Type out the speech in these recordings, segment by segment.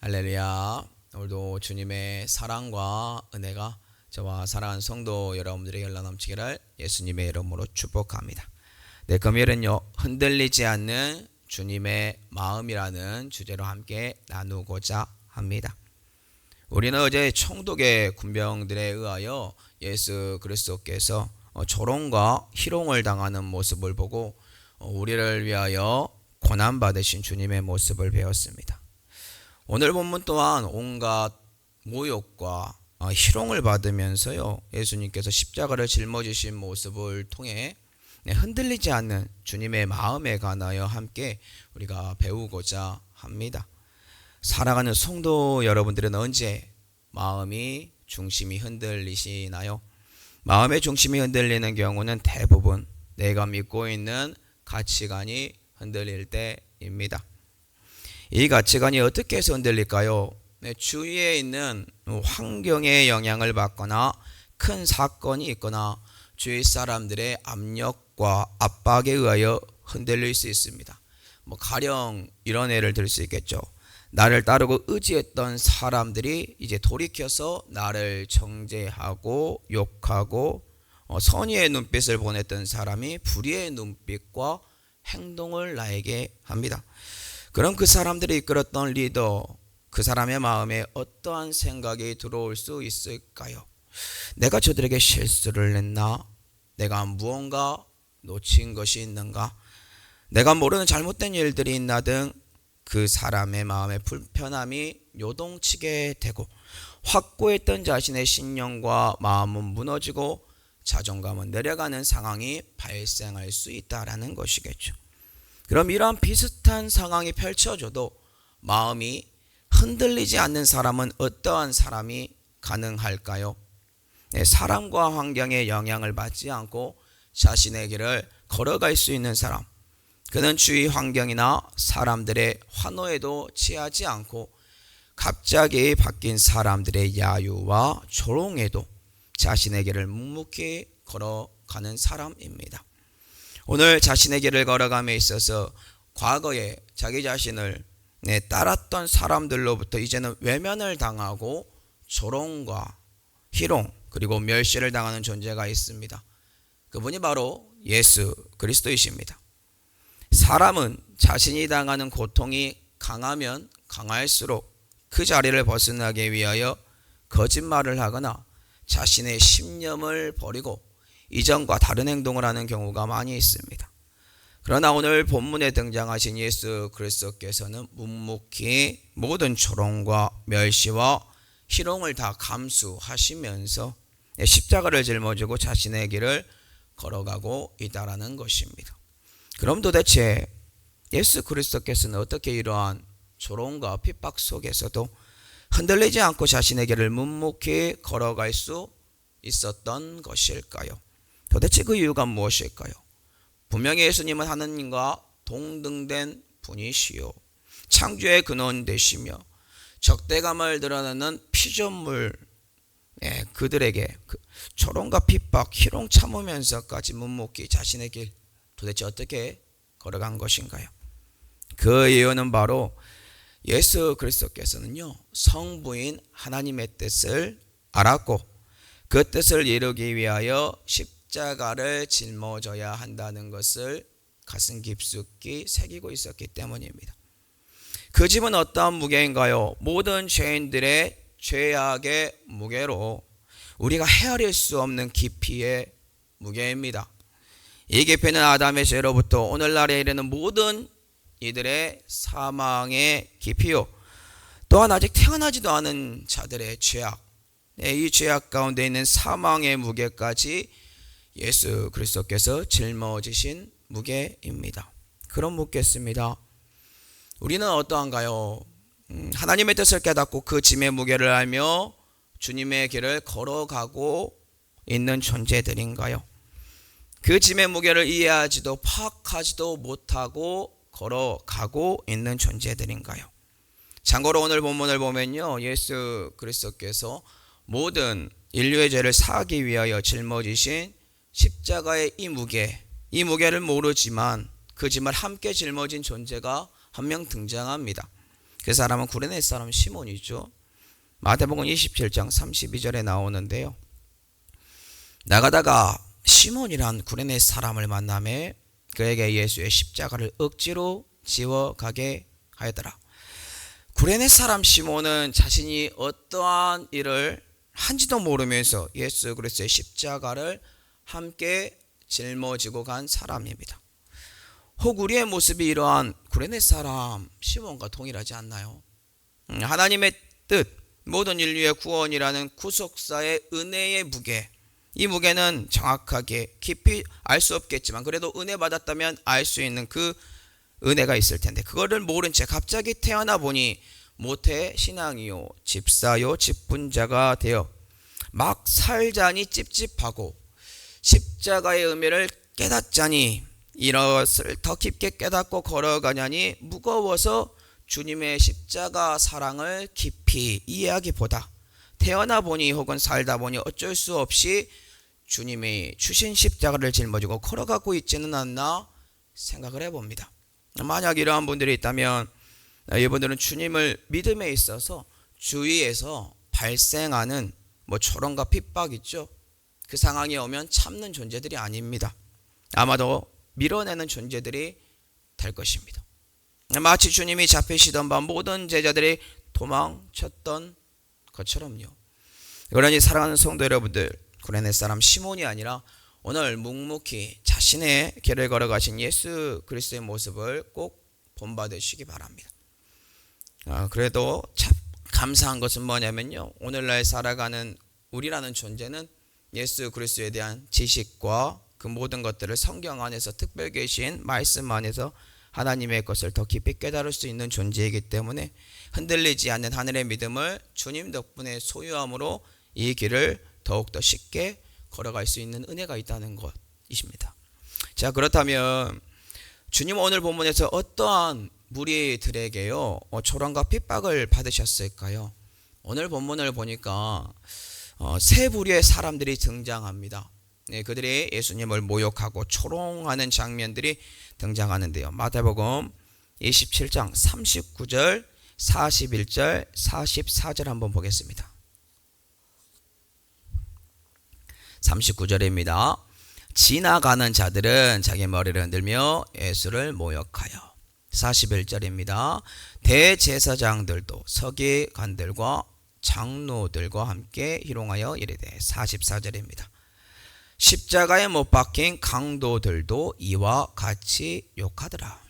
할렐루야. 오늘도 주님의 사랑과 은혜가 저와 사랑하는 성도 여러분들에게 흘러넘치기를 예수님의 이름으로 축복합니다. 네, 금요일은요, 흔들리지 않는 주님의 마음이라는 주제로 함께 나누고자 합니다. 우리는 어제 총독의 군병들에 의하여 예수 그리스도께서 조롱과 희롱을 당하는 모습을 보고 우리를 위하여 고난받으신 주님의 모습을 배웠습니다. 오늘 본문 또한 온갖 모욕과 희롱을 받으면서요, 예수님께서 십자가를 짊어지신 모습을 통해 흔들리지 않는 주님의 마음에 관하여 함께 우리가 배우고자 합니다. 사랑하는 성도 여러분들은 언제 마음이 중심이 흔들리시나요? 마음의 중심이 흔들리는 경우는 대부분 내가 믿고 있는 가치관이 흔들릴 때입니다. 이 가치관이 어떻게 해서 흔들릴까요? 주위에 있는 환경의 영향을 받거나 큰 사건이 있거나 주위 사람들의 압력과 압박에 의하여 흔들릴 수 있습니다. 가령 이런 예를 들 수 있겠죠. 나를 따르고 의지했던 사람들이 이제 돌이켜서 나를 정죄하고 욕하고 선의의 눈빛을 보냈던 사람이 불의의 눈빛과 행동을 나에게 합니다. 그럼 그 사람들이 이끌었던 리더, 그 사람의 마음에 어떠한 생각이 들어올 수 있을까요? 내가 저들에게 실수를 했나? 내가 무언가 놓친 것이 있는가? 내가 모르는 잘못된 일들이 있나 등 그 사람의 마음에 불편함이 요동치게 되고 확고했던 자신의 신념과 마음은 무너지고 자존감은 내려가는 상황이 발생할 수 있다라는 것이겠죠. 그럼 이러한 비슷한 상황이 펼쳐져도 마음이 흔들리지 않는 사람은 어떠한 사람이 가능할까요? 사람과 환경의 영향을 받지 않고 자신의 길을 걸어갈 수 있는 사람, 그는 주위 환경이나 사람들의 환호에도 취하지 않고 갑자기 바뀐 사람들의 야유와 조롱에도 자신의 길을 묵묵히 걸어가는 사람입니다. 오늘 자신의 길을 걸어감에 있어서 과거에 자기 자신을 따랐던 사람들로부터 이제는 외면을 당하고 조롱과 희롱 그리고 멸시를 당하는 존재가 있습니다. 그분이 바로 예수 그리스도이십니다. 사람은 자신이 당하는 고통이 강하면 강할수록 그 자리를 벗어나기 위하여 거짓말을 하거나 자신의 신념을 버리고 이전과 다른 행동을 하는 경우가 많이 있습니다. 그러나 오늘 본문에 등장하신 예수 그리스도께서는 묵묵히 모든 조롱과 멸시와 희롱을 다 감수하시면서 십자가를 짊어지고 자신의 길을 걸어가고 있다라는 것입니다. 그럼 도대체 예수 그리스도께서는 어떻게 이러한 조롱과 핍박 속에서도 흔들리지 않고 자신의 길을 묵묵히 걸어갈 수 있었던 것일까요? 도대체 그 이유가 무엇일까요? 분명히 예수님은 하느님과 동등된 분이시요 창조의 근원 되시며 적대감을 드러내는 피조물 그들에게 조롱과 핍박, 희롱 참으면서까지 묵묵히 자신의 길 도대체 어떻게 걸어간 것인가요? 그 이유는 바로 예수 그리스도께서는요, 성부인 하나님의 뜻을 알았고 그 뜻을 이루기 위하여 십자가를 짊어져야 한다는 것을 가슴 깊숙이 새기고 있었기 때문입니다. 그 짐은 어떠한 무게인가요? 모든 죄인들의 죄악의 무게로 우리가 헤아릴 수 없는 깊이의 무게입니다. 이 깊이는 아담의 죄로부터 오늘날에 이르는 모든 이들의 사망의 깊이요, 또한 아직 태어나지도 않은 자들의 죄악, 이 죄악 가운데 있는 사망의 무게까지 예수 그리스도께서 짊어지신 무게입니다. 그럼 묻겠습니다. 우리는 어떠한가요? 하나님의 뜻을 깨닫고 그 짐의 무게를 알며 주님의 길을 걸어가고 있는 존재들인가요? 그 짐의 무게를 이해하지도 파악하지도 못하고 걸어가고 있는 존재들인가요? 참고로 오늘 본문을 보면요, 예수 그리스도께서 모든 인류의 죄를 사하기 위하여 짊어지신 십자가의 이 무게를 모르지만 그 짐을 함께 짊어진 존재가 한 명 등장합니다. 그 사람은 구레네 사람 시몬이죠. 마태복음 27장 32절에 나오는데요. 나가다가 시몬이란 구레네 사람을 만나매 그에게 예수의 십자가를 억지로 지워가게 하였더라. 구레네 사람 시몬은 자신이 어떠한 일을 한지도 모르면서 예수 그리스도의 십자가를 함께 짊어지고 간 사람입니다. 혹 우리의 모습이 이러한 구레네 사람 시몬과 동일하지 않나요? 하나님의 뜻, 모든 인류의 구원이라는 구속사의 은혜의 무게, 이 무게는 정확하게 깊이 알 수 없겠지만 그래도 은혜 받았다면 알 수 있는 그 은혜가 있을 텐데 그거를 모른 채 갑자기 태어나 보니 모태 신앙이요 집사요 집분자가 되어 막 살자니 찝찝하고 십자가의 의미를 깨닫자니 이것을 더 깊게 깨닫고 걸어가냐니 무거워서 주님의 십자가 사랑을 깊이 이해하기보다 태어나 보니 혹은 살다 보니 어쩔 수 없이 주님이 주신 십자가를 짊어지고 걸어가고 있지는 않나 생각을 해봅니다. 만약 이러한 분들이 있다면 이분들은 주님을 믿음에 있어서 주위에서 발생하는 조롱과 핍박 있죠. 그 상황이 오면 참는 존재들이 아닙니다. 아마도 밀어내는 존재들이 될 것입니다. 마치 주님이 잡히시던 밤 모든 제자들이 도망쳤던 것처럼요. 그러니 사랑하는 성도 여러분들, 구레네 사람 시몬이 아니라 오늘 묵묵히 자신의 길을 걸어가신 예수 그리스도의 모습을 꼭 본받으시기 바랍니다. 그래도 참 감사한 것은 뭐냐면요, 오늘날 살아가는 우리라는 존재는 예수 그리스도에 대한 지식과 그 모든 것들을 성경 안에서 특별 계신 말씀 안에서 하나님의 것을 더 깊이 깨달을 수 있는 존재이기 때문에 흔들리지 않는 하늘의 믿음을 주님 덕분에 소유함으로 이 길을 더욱더 쉽게 걸어갈 수 있는 은혜가 있다는 것이십니다. 자, 그렇다면 주님 오늘 본문에서 어떠한 무리들에게요 조롱과 핍박을 받으셨을까요? 오늘 본문을 보니까 세 부류의 사람들이 등장합니다. 그들이 예수님을 모욕하고 조롱하는 장면들이 등장하는데요. 마태복음 27장 39절, 41절, 44절 한번 보겠습니다. 39절입니다. 지나가는 자들은 자기 머리를 흔들며 예수를 모욕하여. 41절입니다. 대제사장들도 서기관들과 장로들과 함께 희롱하여 이르되. 44절입니다. 십자가에 못 박힌 강도들도 이와 같이 욕하더라.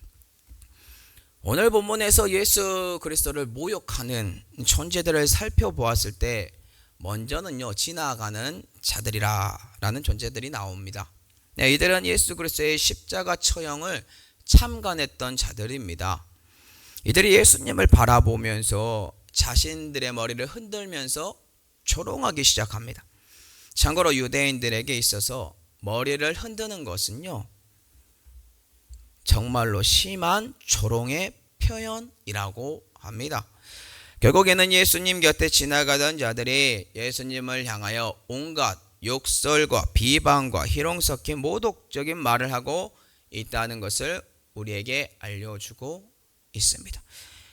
오늘 본문에서 예수 그리스도를 모욕하는 존재들을 살펴보았을 때 먼저는요, 지나가는 자들이라는 존재들이 나옵니다. 이들은 예수 그리스도의 십자가 처형을 참관했던 자들입니다. 이들이 예수님을 바라보면서 자신들의 머리를 흔들면서 조롱하기 시작합니다. 참고로 유대인들에게 있어서 머리를 흔드는 것은요, 정말로 심한 조롱의 표현이라고 합니다. 결국에는 예수님 곁에 지나가던 자들이 예수님을 향하여 온갖 욕설과 비방과 희롱 섞인 모독적인 말을 하고 있다는 것을 우리에게 알려주고 있습니다.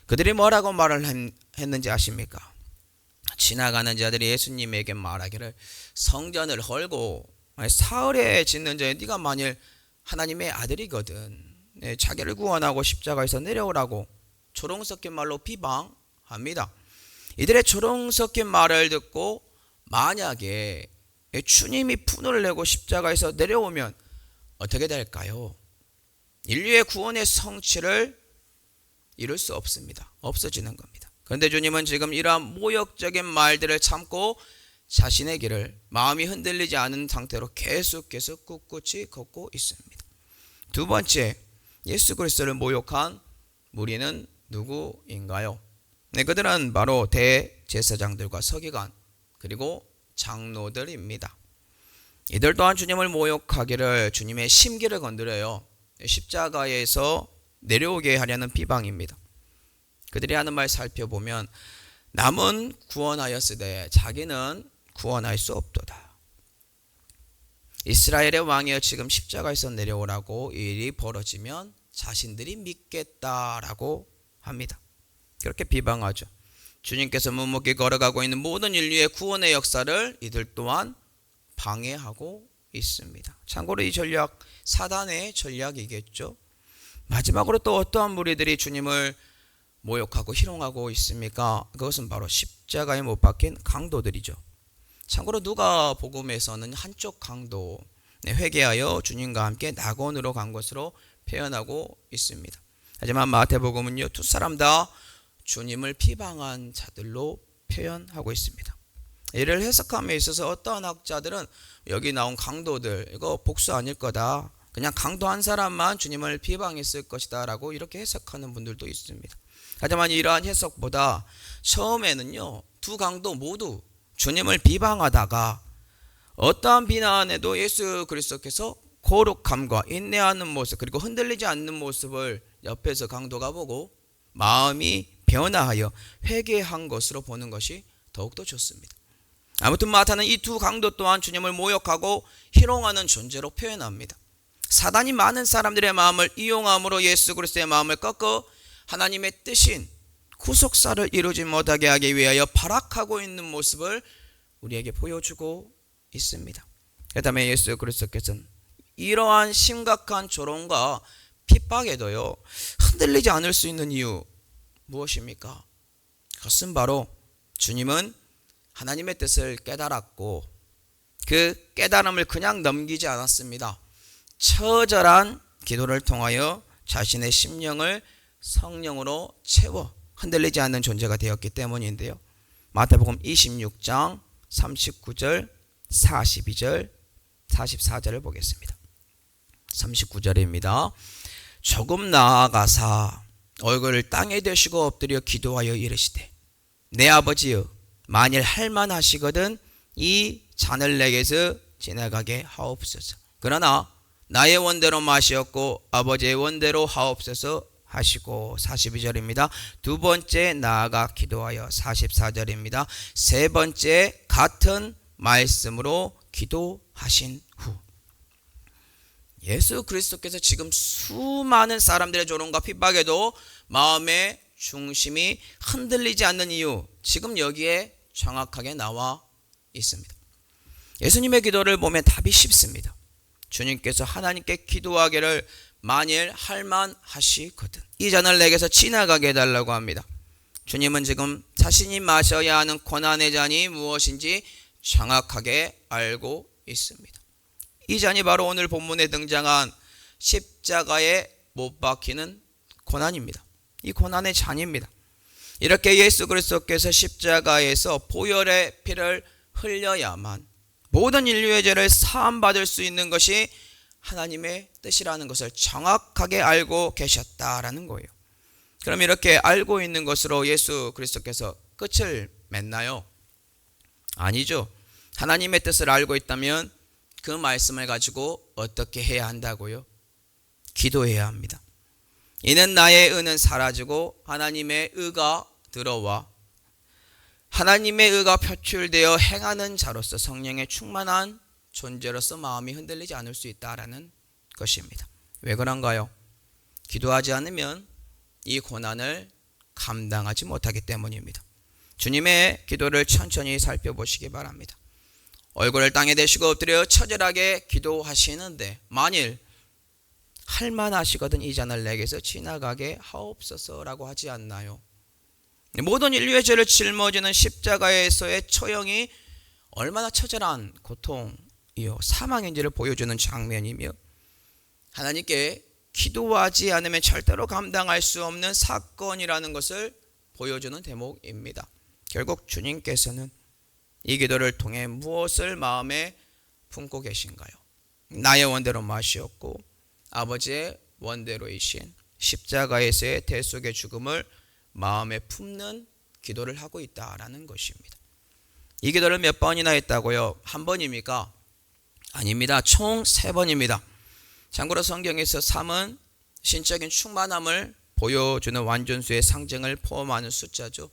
그들이 뭐라고 말을 했는지 아십니까? 지나가는 자들이 예수님에게 말하기를 성전을 헐고 사흘에 짓는 자에 네가 만일 하나님의 아들이거든 자기를 구원하고 십자가에서 내려오라고 조롱 섞인 말로 비방합니다. 이들의 조롱 섞인 말을 듣고 만약에 주님이 분을 내고 십자가에서 내려오면 어떻게 될까요? 인류의 구원의 성취를 이룰 수 없습니다. 없어지는 겁니다. 그런데 주님은 지금 이러한 모욕적인 말들을 참고 자신의 길을 마음이 흔들리지 않은 상태로 계속해서 꿋꿋이 걷고 있습니다. 두 번째, 예수 그리스도를 모욕한 무리는 누구인가요? 그들은 바로 대제사장들과 서기관 그리고 장로들입니다. 이들 또한 주님을 모욕하기를 주님의 심기를 건드려요. 십자가에서 내려오게 하려는 비방입니다. 그들이 하는 말 살펴보면 남은 구원하였으되 자기는 구원할 수 없도다. 이스라엘의 왕이여 지금 십자가에서 내려오라고 이 일이 벌어지면 자신들이 믿겠다라고 합니다. 그렇게 비방하죠. 주님께서 묵묵히 걸어가고 있는 모든 인류의 구원의 역사를 이들 또한 방해하고 있습니다. 참고로 이 전략 사단의 전략이겠죠. 마지막으로 또 어떠한 무리들이 주님을 모욕하고 희롱하고 있습니까? 그것은 바로 십자가에 못 박힌 강도들이죠. 참고로 누가복음에서는 한쪽 강도 회개하여 주님과 함께 낙원으로 간 것으로 표현하고 있습니다. 하지만 마태복음은요, 두 사람 다 주님을 비방한 자들로 표현하고 있습니다. 이를 해석함에 있어서 어떠한 학자들은 여기 나온 강도들 이거 복수 아닐 거다, 그냥 강도 한 사람만 주님을 비방했을 것이다 라고 이렇게 해석하는 분들도 있습니다. 하지만 이러한 해석보다 처음에는요, 두 강도 모두 주님을 비방하다가 어떠한 비난에도 예수 그리스도께서 거룩함과 인내하는 모습, 그리고 흔들리지 않는 모습을 옆에서 강도가 보고 마음이 변화하여 회개한 것으로 보는 것이 더욱더 좋습니다. 아무튼 마태는 이 두 강도 또한 주님을 모욕하고 희롱하는 존재로 표현합니다. 사단이 많은 사람들의 마음을 이용함으로 예수 그리스도의 마음을 꺾어 하나님의 뜻인 구속사를 이루지 못하게 하기 위하여 발악하고 있는 모습을 우리에게 보여주고 있습니다. 그다음에 예수 그리스도께서는 이러한 심각한 조롱과 핍박에도요, 흔들리지 않을 수 있는 이유 무엇입니까? 그것은 바로 주님은 하나님의 뜻을 깨달았고 그 깨달음을 그냥 넘기지 않았습니다. 처절한 기도를 통하여 자신의 심령을 성령으로 채워 흔들리지 않는 존재가 되었기 때문인데요. 마태복음 26장 39절, 42절, 44절을 보겠습니다. 39절입니다. 조금 나아가사 얼굴을 땅에 대시고 엎드려 기도하여 이르시되 내 아버지여, 만일 할만하시거든 이 잔을 내게서 지나가게 하옵소서. 그러나 나의 원대로 마시었고 아버지의 원대로 하옵소서 하시고. 42절입니다. 두 번째 나아가 기도하여. 44절입니다. 세 번째 같은 말씀으로 기도하신 후. 예수 그리스도께서 지금 수많은 사람들의 조롱과 핍박에도 마음의 중심이 흔들리지 않는 이유, 지금 여기에 정확하게 나와 있습니다. 예수님의 기도를 보면 답이 쉽습니다. 주님께서 하나님께 기도하기를 만일 할만하시거든 이 잔을 내게서 지나가게 해달라고 합니다. 주님은 지금 자신이 마셔야 하는 고난의 잔이 무엇인지 정확하게 알고 있습니다. 이 잔이 바로 오늘 본문에 등장한 십자가에 못 박히는 고난입니다. 이 고난의 잔입니다. 이렇게 예수 그리스도께서 십자가에서 보혈의 피를 흘려야만 모든 인류의 죄를 사함받을 수 있는 것이 하나님의 뜻이라는 것을 정확하게 알고 계셨다라는 거예요. 그럼 이렇게 알고 있는 것으로 예수 그리스도께서 끝을 맺나요? 아니죠. 하나님의 뜻을 알고 있다면 그 말씀을 가지고 어떻게 해야 한다고요? 기도해야 합니다. 이는 나의 의는 사라지고 하나님의 의가 들어와 하나님의 의가 표출되어 행하는 자로서 성령의 충만한 존재로서 마음이 흔들리지 않을 수 있다라는 것입니다. 왜 그런가요? 기도하지 않으면 이 고난을 감당하지 못하기 때문입니다. 주님의 기도를 천천히 살펴보시기 바랍니다. 얼굴을 땅에 대시고 엎드려 처절하게 기도하시는데 만일 할만하시거든 이 잔을 내게서 지나가게 하옵소서라고 하지 않나요? 모든 인류의 죄를 짊어지는 십자가에서의 처형이 얼마나 처절한 고통이요 사망인지를 보여주는 장면이며 하나님께 기도하지 않으면 절대로 감당할 수 없는 사건이라는 것을 보여주는 대목입니다. 결국 주님께서는 이 기도를 통해 무엇을 마음에 품고 계신가요? 나의 원대로 마시었고 아버지의 원대로이신 십자가에서의 대속의 죽음을 마음에 품는 기도를 하고 있다라는 것입니다. 이 기도를 몇 번이나 했다고요? 한 번입니까? 아닙니다. 총 3번입니다. 참고로 성경에서 3은 신적인 충만함을 보여주는 완전수의 상징을 포함하는 숫자죠.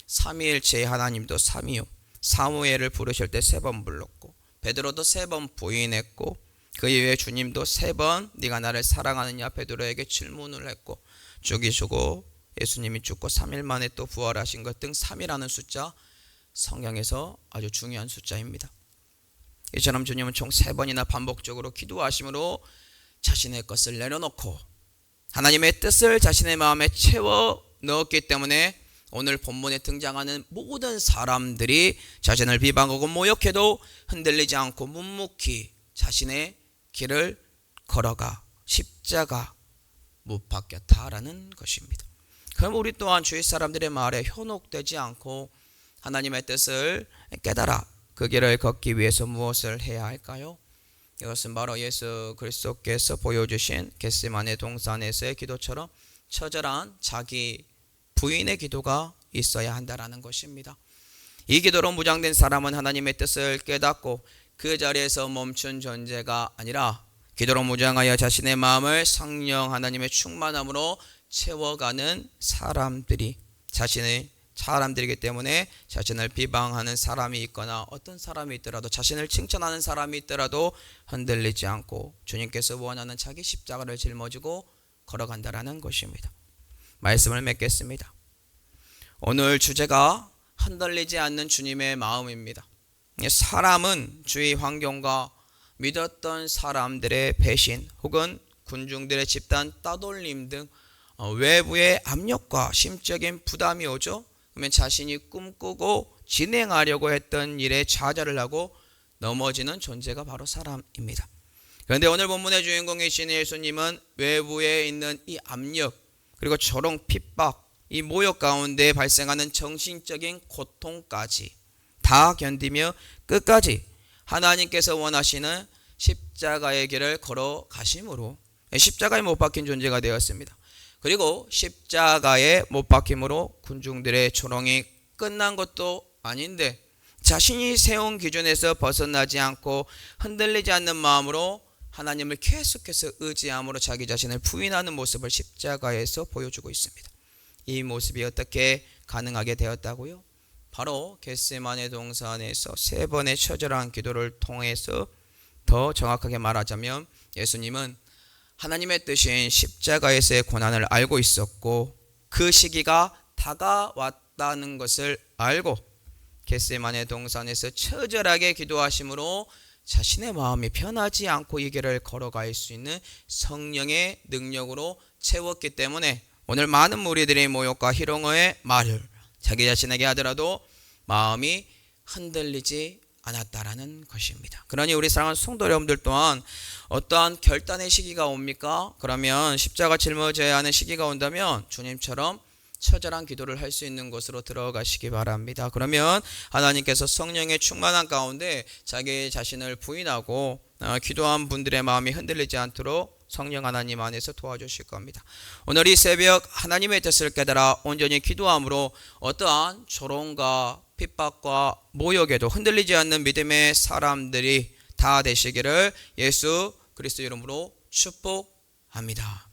삼위일체의 하나님도 3이요. 사무엘을 부르실 때 3번 불렀고 베드로도 3번 부인했고 그 이외에 주님도 3번 네가 나를 사랑하느냐 베드로에게 질문을 했고 죽이시고 예수님이 죽고 3일 만에 또 부활하신 것 등 3이라는 숫자, 성경에서 아주 중요한 숫자입니다. 이처럼 주님은 총 3번이나 반복적으로 기도하심으로 자신의 것을 내려놓고 하나님의 뜻을 자신의 마음에 채워 넣었기 때문에 오늘 본문에 등장하는 모든 사람들이 자신을 비방하고 모욕해도 흔들리지 않고 묵묵히 자신의 길을 걸어가 십자가 못 박혔다라는 것입니다. 그럼 우리 또한 주위 사람들의 말에 현혹되지 않고 하나님의 뜻을 깨달아 그 길을 걷기 위해서 무엇을 해야 할까요? 이것은 바로 예수 그리스도께서 보여주신 겟세마네 동산에서의 기도처럼 처절한 자기 부인의 기도가 있어야 한다라는 것입니다. 이 기도로 무장된 사람은 하나님의 뜻을 깨닫고 그 자리에서 멈춘 존재가 아니라 기도로 무장하여 자신의 마음을 성령 하나님의 충만함으로 채워가는 사람들이기 때문에 자신을 비방하는 사람이 있거나 어떤 사람이 있더라도 자신을 칭찬하는 사람이 있더라도 흔들리지 않고 주님께서 원하는 자기 십자가를 짊어지고 걸어간다라는 것입니다. 말씀을 맺겠습니다. 오늘 주제가 흔들리지 않는 주님의 마음입니다. 사람은 주위 환경과 믿었던 사람들의 배신 혹은 군중들의 집단 따돌림 등 외부의 압력과 심적인 부담이 오죠. 그러면 자신이 꿈꾸고 진행하려고 했던 일에 좌절을 하고 넘어지는 존재가 바로 사람입니다. 그런데 오늘 본문의 주인공이신 예수님은 외부에 있는 이 압력 그리고 조롱, 핍박, 이 모욕 가운데 발생하는 정신적인 고통까지 다 견디며 끝까지 하나님께서 원하시는 십자가의 길을 걸어가심으로 십자가에 못 박힌 존재가 되었습니다. 그리고 십자가에 못 박힘으로 군중들의 조롱이 끝난 것도 아닌데 자신이 세운 기준에서 벗어나지 않고 흔들리지 않는 마음으로 하나님을 계속해서 의지함으로 자기 자신을 부인하는 모습을 십자가에서 보여주고 있습니다. 이 모습이 어떻게 가능하게 되었다고요? 바로 겟세마네 동산에서 3번의 처절한 기도를 통해서 더 정확하게 말하자면 예수님은 하나님의 뜻인 십자가에서의 고난을 알고 있었고 그 시기가 다가왔다는 것을 알고 겟세마네 동산에서 처절하게 기도하심으로 자신의 마음이 편하지 않고 이 길을 걸어갈 수 있는 성령의 능력으로 채웠기 때문에 오늘 많은 무리들의 모욕과 희롱의 말을 자기 자신에게 하더라도 마음이 흔들리지 않았다라는 것입니다. 그러니 우리 사랑하는 성도 여러분들 또한 어떠한 결단의 시기가 옵니까? 그러면 십자가 짊어져야 하는 시기가 온다면 주님처럼 처절한 기도를 할 수 있는 곳으로 들어가시기 바랍니다. 그러면 하나님께서 성령의 충만한 가운데 자기 자신을 부인하고 기도한 분들의 마음이 흔들리지 않도록 성령 하나님 안에서 도와주실 겁니다. 오늘 이 새벽 하나님의 뜻을 깨달아 온전히 기도함으로 어떠한 조롱과 핍박과 모욕에도 흔들리지 않는 믿음의 사람들이 다 되시기를 예수 그리스도 이름으로 축복합니다.